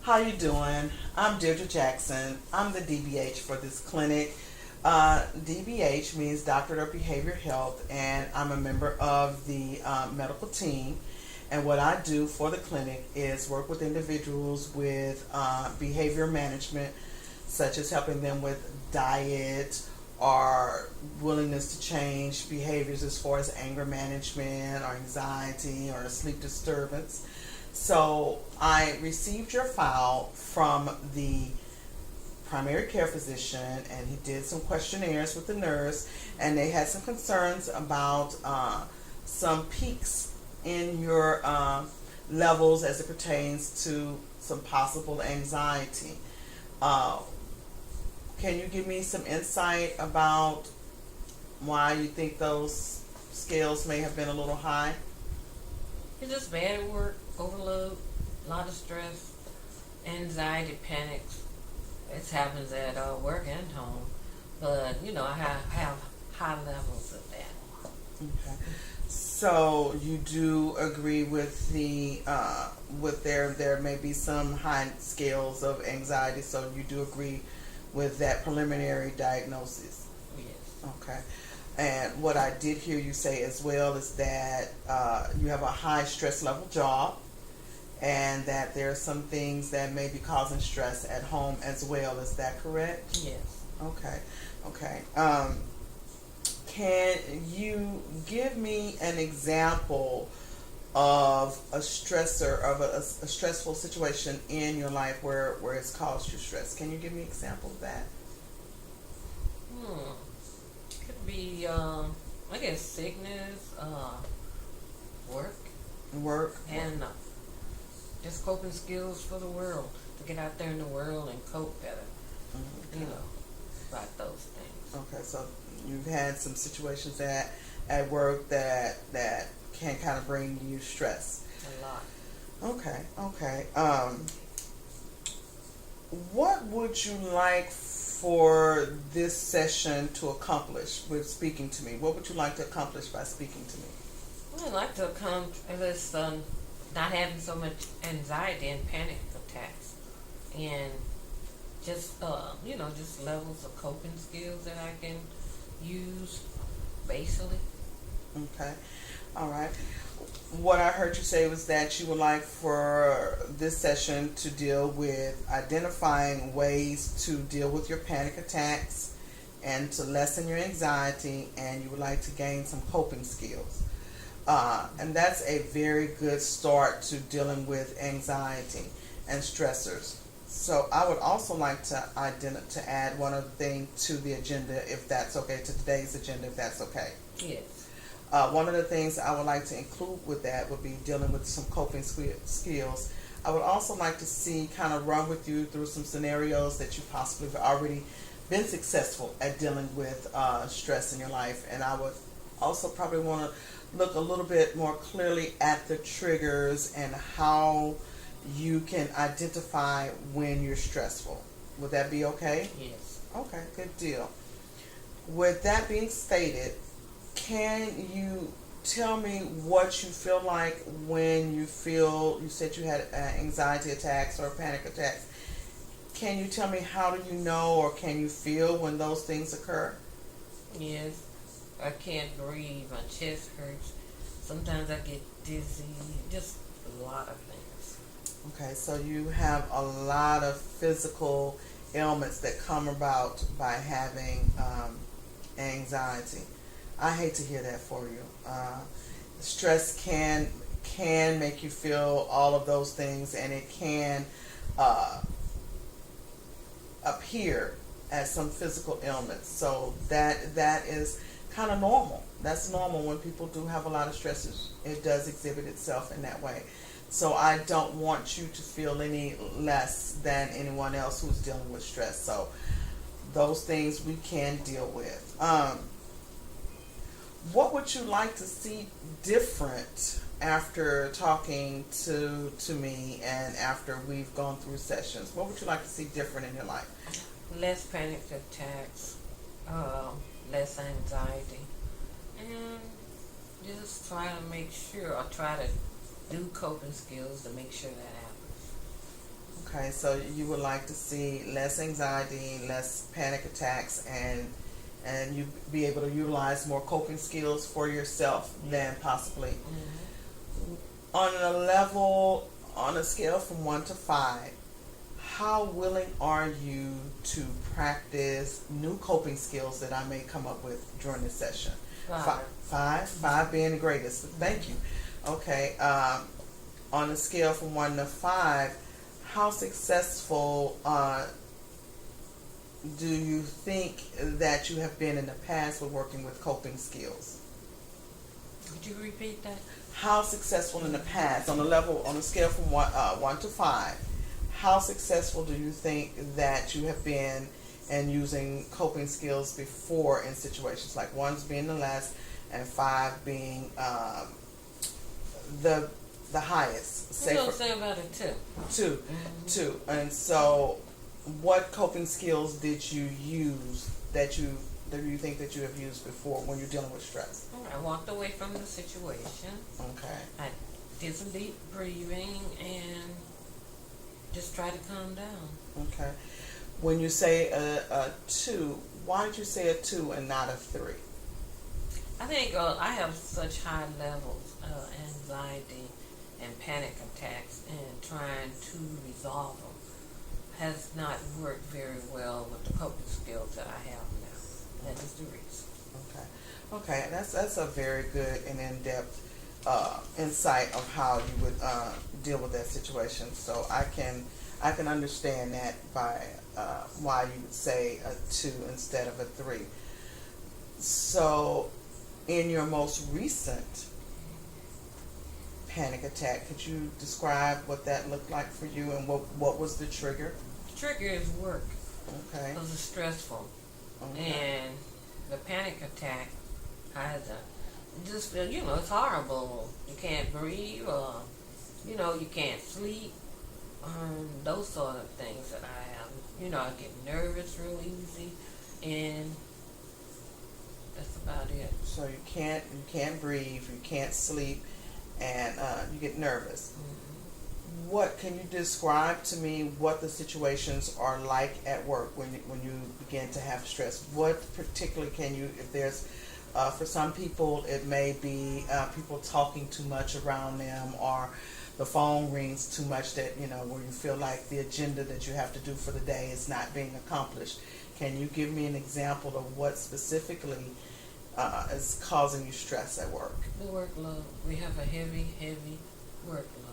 How you doing? I'm Deirdre Jackson. I'm the DBH for this clinic. DBH means Doctorate of Behavior Health, and I'm a member of the medical team. And what I do for the clinic is work with individuals with behavior management, such as helping them with diet or willingness to change behaviors as far as anger management or anxiety or sleep disturbance. So I received your file from the primary care physician, and he did some questionnaires with the nurse, and they had some concerns about some peaks in your levels as it pertains to some possible anxiety. Uh, can you give me some insight about why you think those scales may have been a little high? It's just bad at work, overload, a lot of stress, anxiety, panics. It happens at work and home. But, I have high levels of that. Okay. So you do agree with the with there may be some high scales of anxiety. So you do agree with that preliminary diagnosis. Yes. Okay. And what I did hear you say as well is that you have a high stress level job, and that there are some things that may be causing stress at home as well. Is that correct? Yes. Okay. Okay. Can you give me an example of a stressor, of a stressful situation in your life where it's caused you stress? Can you give me an example of that? Could be, I guess, sickness, work, Work. and just coping skills for the world. To get out there in the world and cope better. Okay. About those things. Okay, so you've had some situations at work that can kind of bring you stress. A lot. Okay, okay. What would you like for this session to accomplish with speaking to me? What would you like to accomplish by speaking to me? I'd like to accomplish not having so much anxiety and panic attacks, and just just levels of coping skills that I can use basically. Okay, all right. What I heard you say was that you would like for this session to deal with identifying ways to deal with your panic attacks and to lessen your anxiety, and you would like to gain some coping skills. And that's a very good start to dealing with anxiety and stressors. So I would also like to add one other thing to the agenda, if that's okay, to today's agenda, if that's okay. Yes. One of the things I would like to include with that would be dealing with some coping skills. I would also like to kind of run with you through some scenarios that you possibly have already been successful at dealing with stress in your life. And I would also probably want to look a little bit more clearly at the triggers and how you can identify when you're stressful. Would that be okay? Yes. Okay, good deal. With that being stated, can you tell me what you feel like when you said you had anxiety attacks or panic attacks. Can you tell me how do you know or can you feel when those things occur? Yes. I can't breathe. My chest hurts. Sometimes I get dizzy. Just a lot of things. Okay, so you have a lot of physical ailments that come about by having anxiety. I hate to hear that for you. Stress can make you feel all of those things, and it can appear as some physical ailments. So that is kind of normal. That's normal when people do have a lot of stresses. It does exhibit itself in that way. So I don't want you to feel any less than anyone else who's dealing with stress. So those things we can deal with. What would you like to see different after talking to me and after we've gone through sessions? What would you like to see different in your life? Less panic attacks, less anxiety, and just try to make sure, or try to do coping skills to make sure that happens. Okay, so you would like to see less anxiety, less panic attacks, and you be able to utilize more coping skills for yourself than possibly. On a level, on a scale from 1 to 5, how willing are you to practice new coping skills that I may come up with during this session? Five being the greatest. Thank you. Okay. On a scale from 1 to 5, how successful do you think that you have been in the past with working with coping skills? Could you repeat that? How successful in the past, on a scale from 1 to 5, how successful do you think that you have been in using coping skills before in situations like 1 being the less and 5 being the highest? Say about a 2. 2, 2, and so what coping skills did you use that you think that you have used before when you're dealing with stress? I walked away from the situation. Okay. I did some deep breathing and just try to calm down. Okay. When you say a 2, why did you say a 2 and not a 3? I think I have such high levels of anxiety and panic attacks, and trying to resolve them has not worked very well with the coping skills that I have now. That is the reason. Okay, that's a very good and in-depth insight of how you would deal with that situation. So I can understand that by why you would say a 2 instead of a 3. So, in your most recent panic attack, could you describe what that looked like for you and what was the trigger? The trigger is work. Okay. It was stressful. Okay. And the panic attack, I had to just feel, it's horrible. You can't breathe, or, you can't sleep. Those sort of things that I have. I get nervous real easy, and that's about it. So you can't breathe, you can't sleep, and you get nervous. What can you describe to me what the situations are like at work when you begin to have stress? What particularly can you, if there's for some people it may be people talking too much around them, or the phone rings too much that where you feel like the agenda that you have to do for the day is not being accomplished. Can you give me an example of what specifically is causing you stress at work? The workload. We have a heavy workload.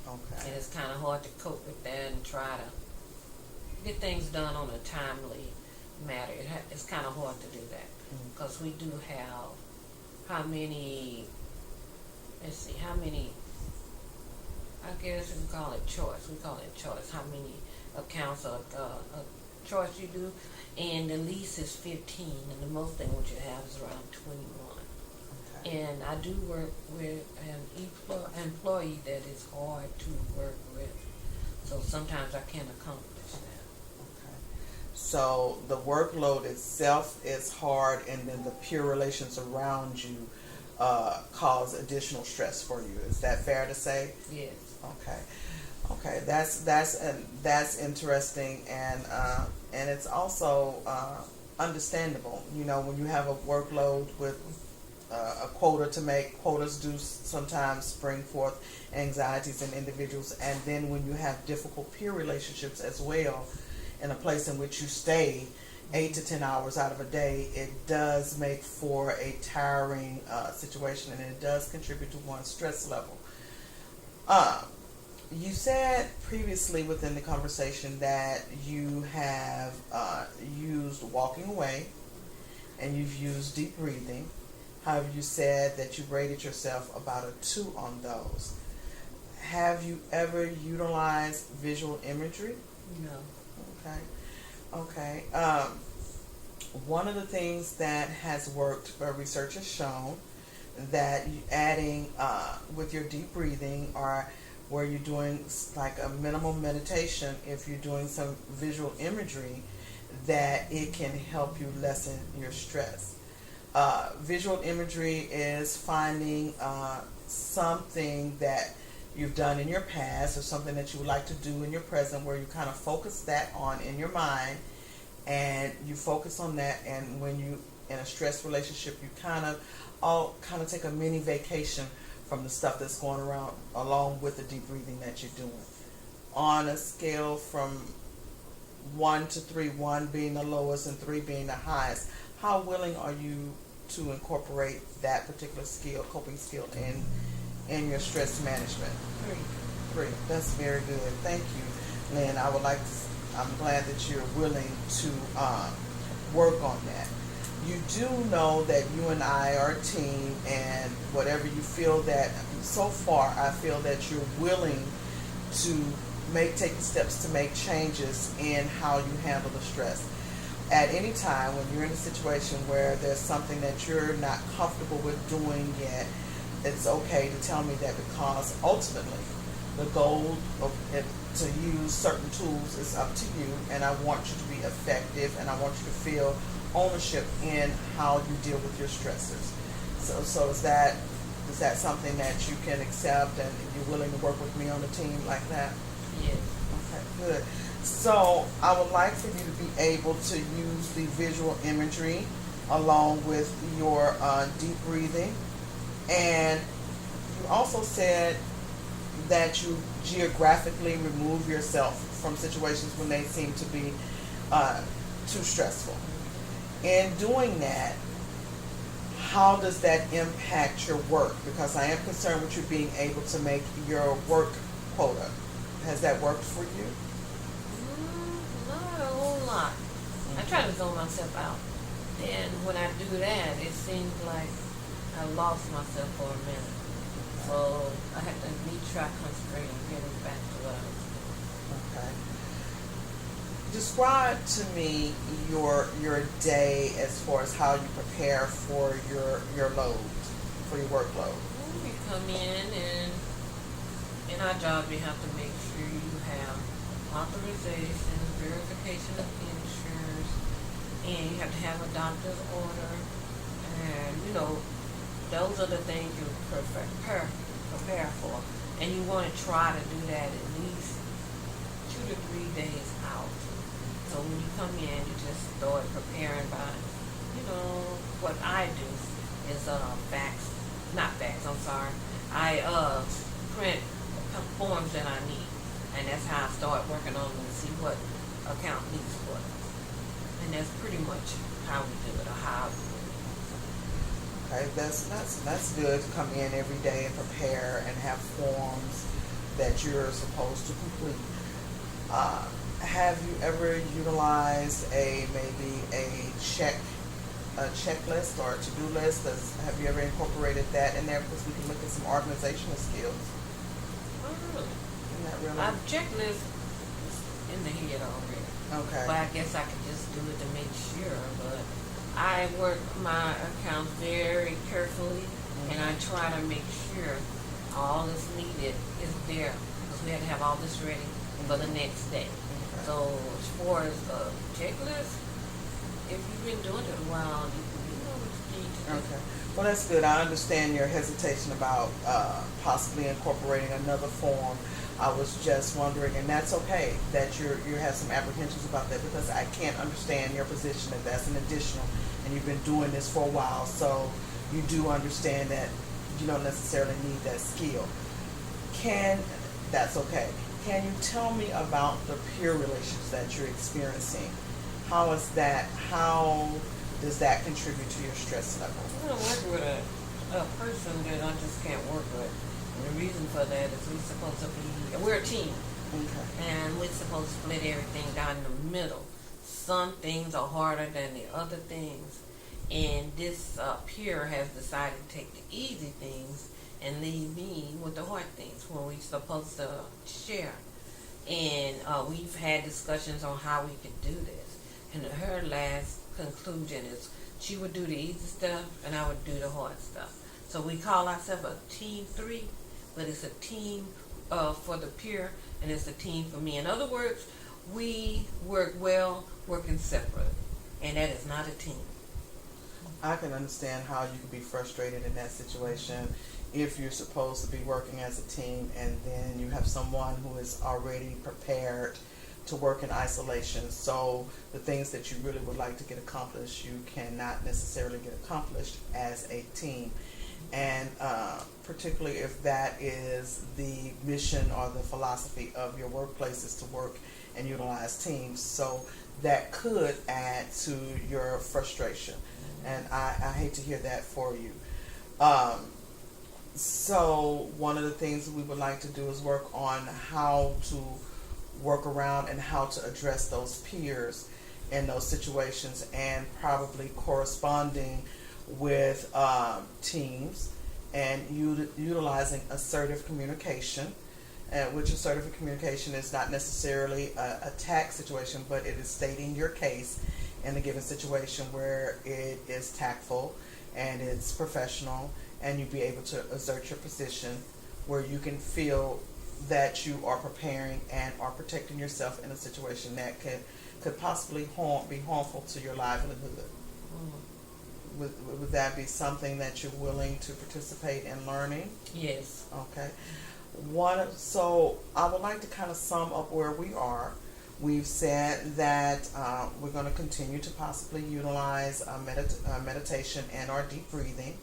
Okay. And it's kind of hard to cope with that and try to get things done on a timely matter. It's kind of hard to do that because we do have how many, I guess we call it choice. How many accounts of choice you do. And the least is 15, and the most they want you to have is around 21. Okay. And I do work with an employee that is hard to work with. So sometimes I can't accomplish that. Okay. So the workload itself is hard, and then the peer relations around you cause additional stress for you. Is that fair to say? Yes. Okay. That's interesting, and it's also understandable. When you have a workload with a quota to make, quotas do sometimes bring forth anxieties in individuals, and then when you have difficult peer relationships as well, in a place in which you stay 8 to 10 hours out of a day, it does make for a tiring situation, and it does contribute to one's stress level. You said previously within the conversation that you have used walking away, and you've used deep breathing. However, you said that you rated yourself about a 2 on those. Have you ever utilized visual imagery? No. Okay. One of the things that has worked, research has shown, that adding with your deep breathing, or where you're doing like a minimal meditation, if you're doing some visual imagery, that it can help you lessen your stress. Visual imagery is finding something that you've done in your past or something that you would like to do in your present, where you kind of focus that on in your mind, and you focus on that. And when you in a stress relationship, you kind of take a mini vacation from the stuff that's going around, along with the deep breathing that you're doing. On a scale from 1 to 3, 1 being the lowest and 3 being the highest, how willing are you to incorporate that particular skill, coping skill, in your stress management? 3. That's very good. Thank you, Lynn. I'm glad that you're willing to work on that. You do know that you and I are a team, and whatever you feel that, so far, I feel that you're willing to take the steps to make changes in how you handle the stress. At any time when you're in a situation where there's something that you're not comfortable with doing yet, it's okay to tell me that, because ultimately the goal of it, to use certain tools, is up to you, and I want you to be effective, and I want you to feel ownership in how you deal with your stressors. So is that something that you can accept, and you're willing to work with me on a team like that? Yes. Okay, good. So I would like for you to be able to use the visual imagery along with your deep breathing. And you also said that you geographically remove yourself from situations when they seem to be too stressful. In doing that, how does that impact your work? Because I am concerned with you being able to make your work quota. Has that worked for you? Not a whole lot. I try to zone myself out. And when I do that, it seems like I lost myself for a minute. So I have to try concentrate on getting back to what I was doing. Okay. Describe to me your day as far as how you prepare for your load, for your workload. We come in our job, you have to make sure you have authorization, verification of insurance, and you have to have a doctor's order. And, those are the things you prepare for. And you want to try to do that at least 2 to 3 days out. So when you come in, you just start preparing by, what I do is I print forms that I need, and that's how I start working on them to see what account needs what. And that's pretty much how we do it, or how I do it. Okay, that's good to come in every day and prepare and have forms that you're supposed to complete. Have you ever utilized maybe a checklist or a to-do list? Have you ever incorporated that in there? Because we can look at some organizational skills. Oh, really? Isn't that really? I've checklist in the head already. Okay. But I guess I could just do it to make sure. But I work my accounts very carefully, and I try to make sure all that's needed is there, because we had to have all this ready for the next day. Okay. So as far as the checklist, if you've been doing it a while, you know what you need to do. Okay. Well, that's good. I understand your hesitation about possibly incorporating another form. I was just wondering, and that's okay that you have some apprehensions about that, because I can't understand your position that that's an additional, and you've been doing this for a while, so you do understand that you don't necessarily need that skill. That's okay. Can you tell me about the peer relations that you're experiencing? How does that contribute to your stress level? I don't work with a person that I just can't work with. And the reason for that is we're a team. Okay. And we're supposed to split everything down the middle. Some things are harder than the other things. And this peer has decided to take the easy things and leave me with the hard things when we're supposed to share. And we've had discussions on how we could do this. And her last conclusion is she would do the easy stuff and I would do the hard stuff. So we call ourselves a team 3, but it's a team for the peer, and it's a team for me. In other words, we work well working separate, and that is not a team. I can understand how you could be frustrated in that situation. if you're supposed to be working as a team and then you have someone who is already prepared to work in isolation. So the things that you really would like to get accomplished, you cannot necessarily get accomplished as a team. And particularly if that is the mission or the philosophy of your workplace, is to work and utilize teams. So that could add to your frustration. And I hate to hear that for you. So one of the things we would like to do is work on how to work around and how to address those peers in those situations, and probably corresponding with teams and utilizing assertive communication, which assertive communication is not necessarily a attack situation, but it is stating your case in a given situation where it is tactful and it's professional, and you be able to assert your position where you can feel that you are preparing and are protecting yourself in a situation that could possibly be harmful to your livelihood. Would that be something that you're willing to participate in learning? Yes. Okay. So I would like to kind of sum up where we are. We've said that we're going to continue to possibly utilize meditation and our deep breathing.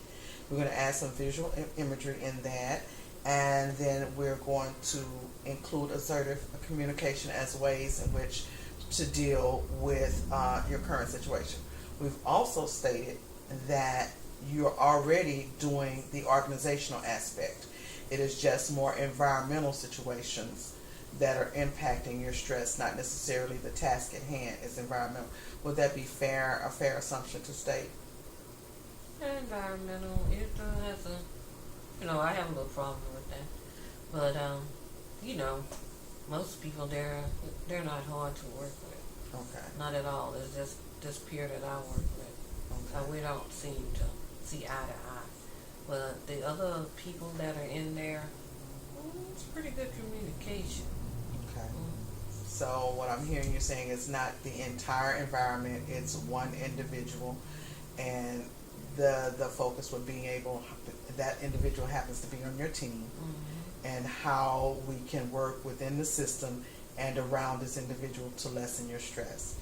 We're going to add some visual imagery in that. And then we're going to include assertive communication as ways in which to deal with your current situation. We've also stated that you're already doing the organizational aspect. It is just more environmental situations that are impacting your stress, not necessarily the task at hand is environmental. Would that be a fair assumption to state? Environmental, it has I have a little problem with that. But, most people, they're not hard to work with. Okay. Not at all. It's just this peer that I work with. Okay. So we don't seem to see eye to eye. But the other people that are in there, it's pretty good communication. Okay. So what I'm hearing you saying is not the entire environment, it's one individual, and the focus would being able, that individual happens to be on your team, and how we can work within the system and around this individual to lessen your stress.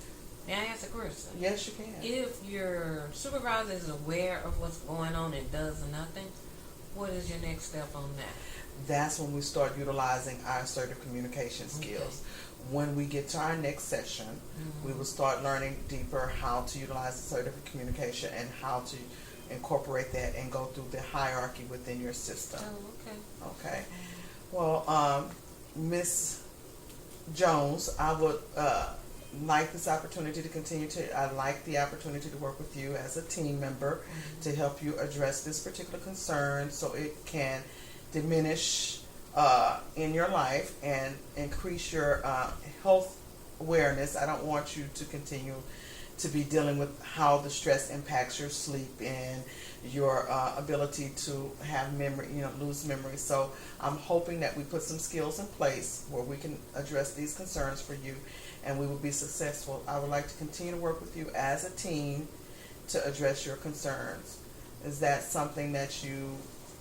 May I ask a question? Yes, you can. If your supervisor is aware of what's going on and does nothing, what is your next step on that? That's when we start utilizing our assertive communication skills. Okay. When we get to our next session, we will start learning deeper how to utilize assertive communication and how to incorporate that and go through the hierarchy within your system. Oh, okay. Okay. Well, Miss Jones, I would like this opportunity to continue to, I like the opportunity to work with you as a team member to help you address this particular concern so it can diminish in your life and increase your health awareness. I don't want you to continue to be dealing with how the stress impacts your sleep and your ability to have memory, lose memory. So I'm hoping that we put some skills in place where we can address these concerns for you and we will be successful. I would like to continue to work with you as a team to address your concerns. Is that something that you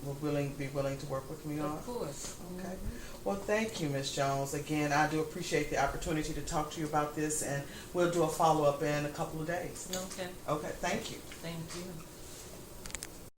would be willing to work with me on? Of course. Okay. Well, thank you, Ms. Jones. Again, I do appreciate the opportunity to talk to you about this, and we'll do a follow-up in a couple of days. Okay. Okay, thank you. Thank you.